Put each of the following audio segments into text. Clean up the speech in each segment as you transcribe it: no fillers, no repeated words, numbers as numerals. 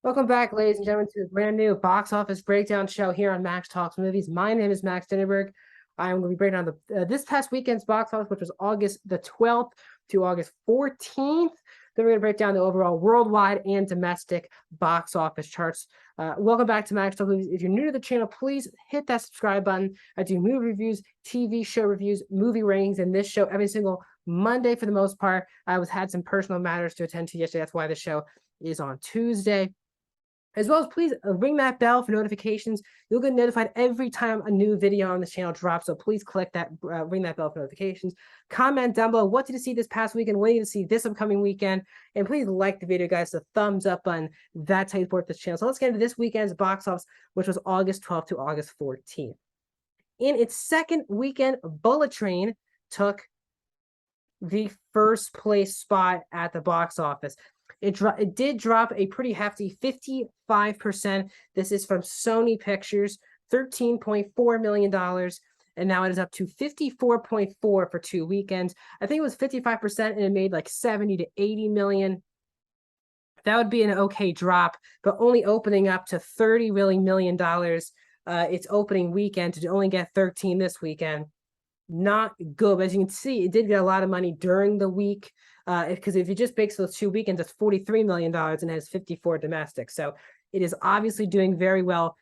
Welcome back, ladies and gentlemen, to a brand new box office breakdown show here on Max Talks Movies. My name is Max Dinnerberg. I'm going to be breaking down this past weekend's box office, which was August the 12th to August 14th. Then we're going to break down the overall worldwide and domestic box office charts. Welcome back to Max Talks Movies. If you're new to the channel, please hit that subscribe button. I do movie reviews, TV show reviews, movie ratings, and this show every single Monday for the most part. I had some personal matters to attend to yesterday. That's why the show is on Tuesday. As well as please ring that bell for notifications. You'll get notified every time a new video on this channel drops. So please click that, ring that bell for notifications. Comment down below, what did you see this past weekend? What did you see this upcoming weekend? And please like the video, guys. The thumbs up button. That's how you support this channel. So let's get into this weekend's box office, which was August 12th to August 14th. In its second weekend, Bullet Train took the first place spot at the box office. It did drop a pretty hefty 55%. This is from Sony Pictures, $13.4 million. And now it is up to 54.4 for 2 weekends. I think it was 55% and it made like 70 to 80 million. That would be an okay drop, but only opening up to $30 million. Its opening weekend to only get 13 this weekend. Not good. But as you can see, it did get a lot of money during the week. Because if you just makes those 2 weekends, that's $43 million and has 54 domestic. So it is obviously doing very well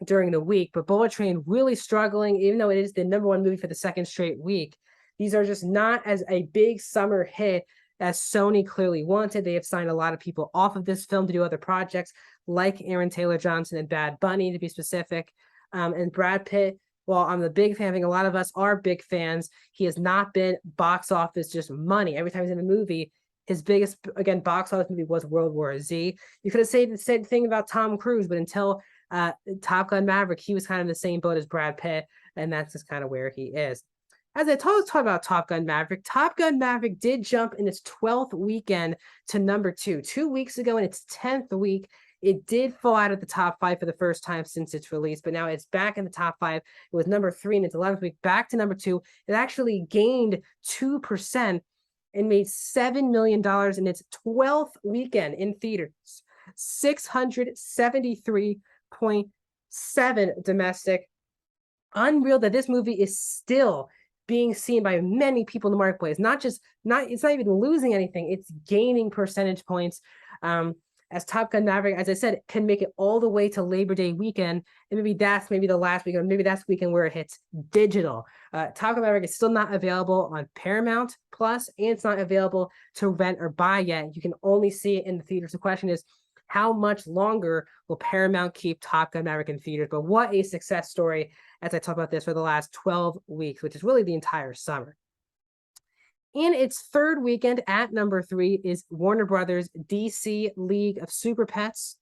during the week. But Bullet Train really struggling, even though it is the #1 movie for the second straight week. These are just not as a big summer hit as Sony clearly wanted. They have signed a lot of people off of this film to do other projects, like Aaron Taylor Johnson and Bad Bunny, to be specific. And Brad Pitt, well, I'm the big fan. I think a lot of us are big fans. He has not been box office just money. Every time he's in a movie, his biggest, again, box office movie was World War Z. You could have said the same thing about Tom Cruise, but until Top Gun Maverick, he was kind of in the same boat as Brad Pitt, and that's just kind of where he is. As I talk about Top Gun Maverick did jump in its 12th weekend to #2. 2 weeks ago in its 10th week, it did fall out of the top 5 for the first time since its release, but now it's back in the top 5. It was #3 in its 11th week, back to #2. It actually gained 2% and made $7 million in its 12th weekend in theaters. 673.7 domestic. Unreal that this movie is still being seen by many people in the marketplace. It's not even losing anything, it's gaining percentage points. As Top Gun Maverick, as I said, can make it all the way to Labor Day weekend. And maybe that's the last weekend, maybe that's the weekend where it hits digital. Top Gun Maverick is still not available on Paramount Plus, and it's not available to rent or buy yet. You can only see it in the theaters. The question is, how much longer will Paramount keep Top Gun Maverick in theaters? But what a success story, as I talk about this, for the last 12 weeks, which is really the entire summer. In its third weekend at #3 is Warner Brothers' DC League of Super Pets.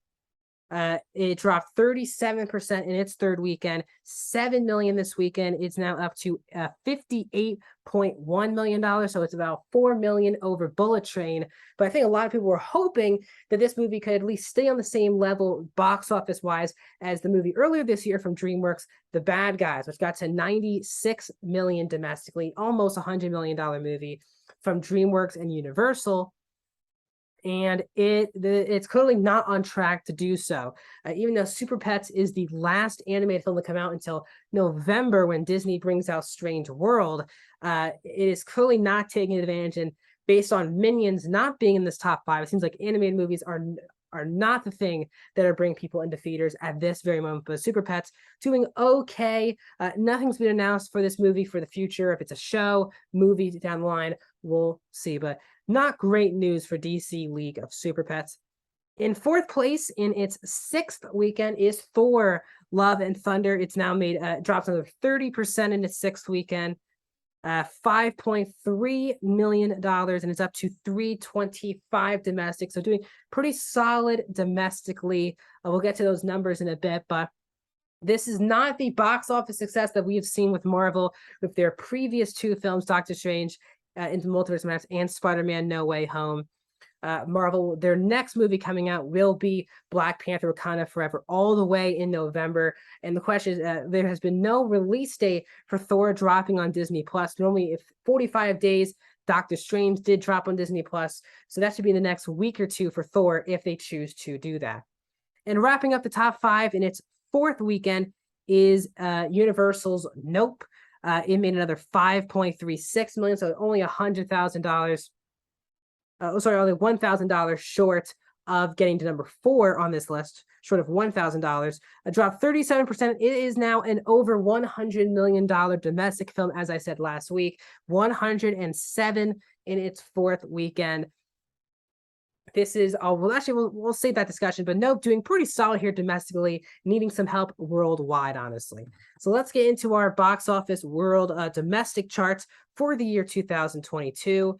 It dropped 37% in its third weekend, $7 million this weekend. It's now up to $58.1 million. So it's about $4 million over Bullet Train. But I think a lot of people were hoping that this movie could at least stay on the same level box office wise as the movie earlier this year from DreamWorks, The Bad Guys, which got to $96 million domestically, almost $100 million movie from DreamWorks and Universal. And it's clearly not on track to do so. Even though Super Pets is the last animated film to come out until November when Disney brings out Strange World, it is clearly not taking advantage. And based on Minions not being in this top 5, it seems like animated movies are not the thing that are bringing people into theaters at this very moment. But Super Pets doing okay. Nothing's been announced for this movie for the future. If it's a show, movie down the line, we'll see. But not great news for DC League of Super Pets. In fourth place in its 6th weekend is Thor: Love and Thunder. It's now made drops another 30% in its 6th weekend. $5.3 million, and it's up to $325 domestic. So doing pretty solid domestically. We'll get to those numbers in a bit, but this is not the box office success that we have seen with Marvel with their previous 2 films, Doctor Strange into Multiverse of Madness and Spider-Man No Way Home. Marvel, their next movie coming out will be Black Panther: Wakanda Forever, all the way in November. And the question is, there has been no release date for Thor dropping on Disney Plus. Normally, if 45 days Doctor Strange did drop on Disney Plus, so that should be in the next week or two for Thor if they choose to do that. And wrapping up the top 5 in its 4th weekend is Universal's Nope. It made another $5.36 million, so only $100,000. Only $1,000 short of getting to number 4 on this list, short of $1,000. A drop 37%. It is now an over $100 million domestic film, as I said last week, 107 in its 4th weekend. This is, we'll save that discussion, but Nope doing pretty solid here domestically, needing some help worldwide, honestly. So let's get into our box office world domestic charts for the year 2022.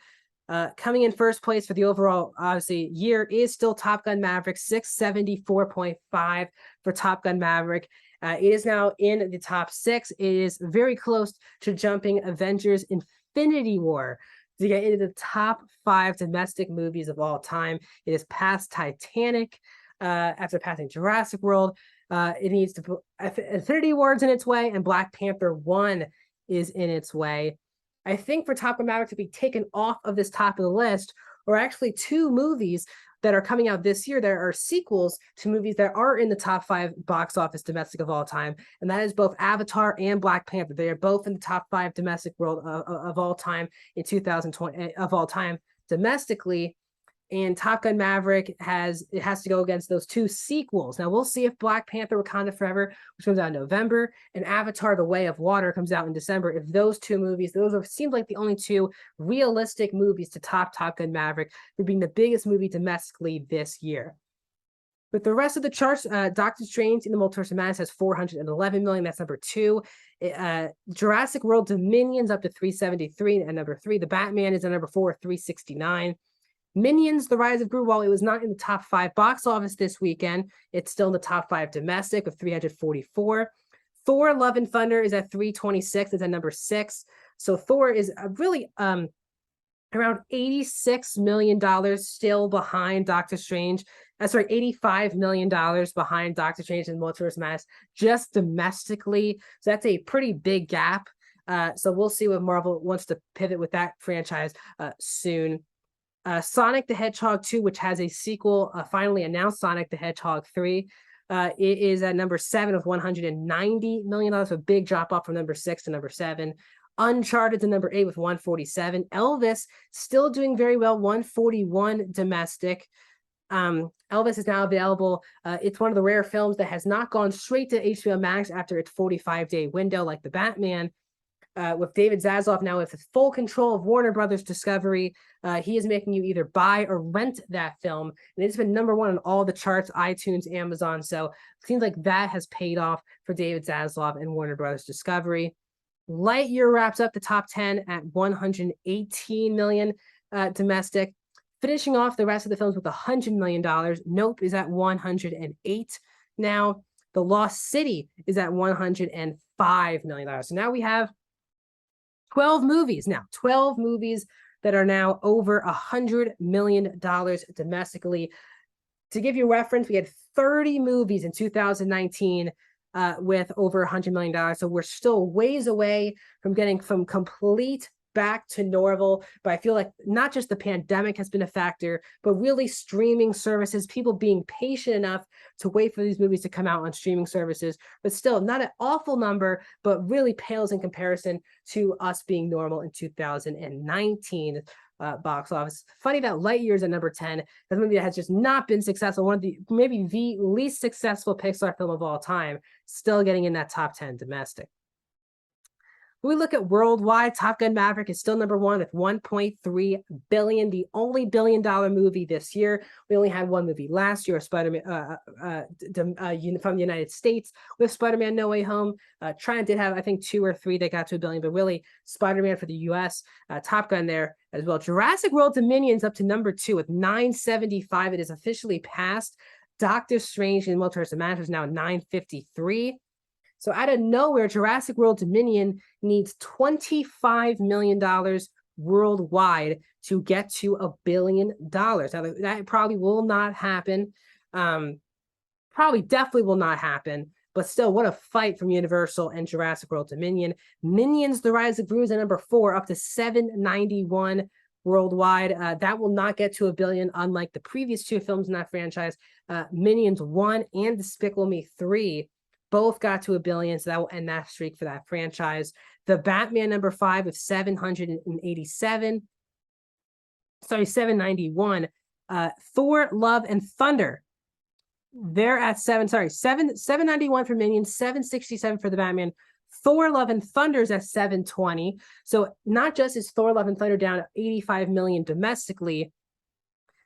Coming in first place for the overall, obviously, year is still Top Gun Maverick, 674.5 for Top Gun Maverick. It is now in the top 6. It is very close to jumping Avengers Infinity War to get into the top 5 domestic movies of all time. It is past Titanic, after passing Jurassic World. It needs to put Infinity War's in its way, and Black Panther 1 is in its way. I think for Top Gun Maverick to be taken off of this top of the list, or actually 2 movies that are coming out this year, there are sequels to movies that are in the top 5 box office domestic of all time, and that is both Avatar and Black Panther. They are both in the top 5 domestic world of all time in 2020 of all time domestically. And Top Gun Maverick has to go against those 2 sequels. Now we'll see if Black Panther Wakanda Forever, which comes out in November, and Avatar The Way of Water comes out in December, if those 2 movies, seems like the only 2 realistic movies to top Gun Maverick for being the biggest movie domestically this year. With the rest of the charts, Doctor Strange in the Multiverse of Madness has 411 million. That's number 2. Jurassic World Dominion's up to 373 at number 3. The Batman is at number 4, 369. Minions, The Rise of Gru, while it was not in the top 5 box office this weekend, it's still in the top 5 domestic with 344. Thor, Love and Thunder is at 326. It's at number 6. So Thor is really around $86 million still behind Doctor Strange. $85 million behind Doctor Strange and Multiverse of Madness just domestically. So that's a pretty big gap. So we'll see what Marvel wants to pivot with that franchise soon. Sonic the Hedgehog 2, which has a sequel, finally announced, Sonic the Hedgehog 3. It is at number 7 with $190 million, a big drop off from number 6 to number 7. Uncharted to number 8 with 147. Elvis still doing very well, 141 domestic. Elvis is now available. It's one of the rare films that has not gone straight to HBO Max after its 45-day window like the Batman. With David Zaslav now with full control of Warner Brothers Discovery, he is making you either buy or rent that film. And it's been number 1 on all the charts, iTunes, Amazon. So it seems like that has paid off for David Zaslav and Warner Brothers Discovery. Lightyear wraps up the top 10 at 118 million domestic. Finishing off the rest of the films with $100 million. Nope is at 108 now. The Lost City is at $105 million. So now we have 12 movies that are now over $100 million domestically. To give you a reference, we had 30 movies in 2019 with over $100 million. So we're still ways away from getting from complete back to normal. But I feel like not just the pandemic has been a factor, but really streaming services, people being patient enough to wait for these movies to come out on streaming services, but still not an awful number, but really pales in comparison to us being normal in 2019 box office. Funny that Lightyear is at number 10. That's a movie that has just not been successful. One of the, maybe the least successful Pixar film of all time, still getting in that top 10 domestic. When we look at worldwide, Top Gun Maverick is still number 1 with $1.3 billion, the only billion-dollar movie this year. We only had 1 movie last year, Spider-Man from the United States with Spider-Man No Way Home. Trent did have, I think, 2 or 3 that got to $1 billion, but really Spider-Man for the U.S. Top Gun there as well. Jurassic World Dominion's up to number 2 with $975. It is officially passed. Doctor Strange in Multiverse of Madness is now $953. So out of nowhere, Jurassic World Dominion needs $25 million worldwide to get to $1 billion. Now, that probably will not happen. Probably definitely will not happen. But still, what a fight from Universal and Jurassic World Dominion. Minions: The Rise of Gru is at number 4, up to 791 worldwide. That will not get to $1 billion, unlike the previous 2 films in that franchise. Minions 1 and Despicable Me 3 both got to $1 billion, so that will end that streak for that franchise. The Batman number 5 with 791. Thor: Love and Thunder, they're at 791 for Minions, 767 for the Batman. Thor: Love and Thunder is at 720. So not just is Thor: Love and Thunder down 85 million domestically,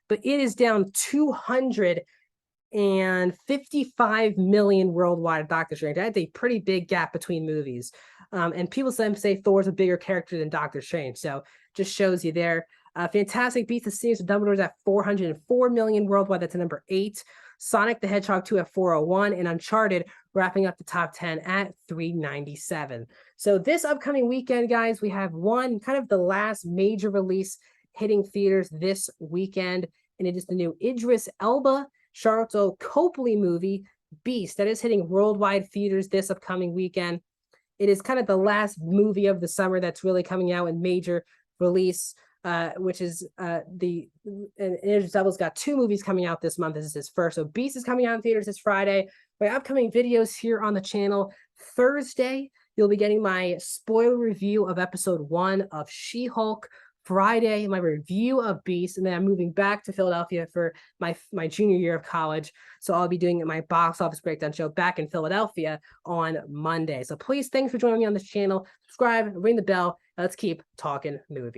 but it is down 255 million worldwide at Doctor Strange. That's a pretty big gap between movies. And people sometimes say Thor's a bigger character than Doctor Strange. So just shows you there. Fantastic Beasts: The Secrets of Dumbledore's at 404 million worldwide. That's at number 8. Sonic the Hedgehog 2 at 401, and Uncharted wrapping up the top 10 at 397. So this upcoming weekend, guys, we have one kind of the last major release hitting theaters this weekend, and it is the new Idris Elba, Charlotte Copley movie, Beast, that is hitting worldwide theaters this upcoming weekend. It is kind of the last movie of the summer that's really coming out in major release. Which is Idris Elba's got 2 movies coming out this month. This is his first. So Beast is coming out in theaters this Friday. My upcoming videos here on the channel. Thursday, you'll be getting my spoiler review of episode 1 of She-Hulk. Friday, my review of Beast, and then I'm moving back to Philadelphia for my junior year of college. So I'll be doing my box office breakdown show back in Philadelphia on Monday. So please, thanks for joining me on this channel. Subscribe, ring the bell. Let's keep talking movies.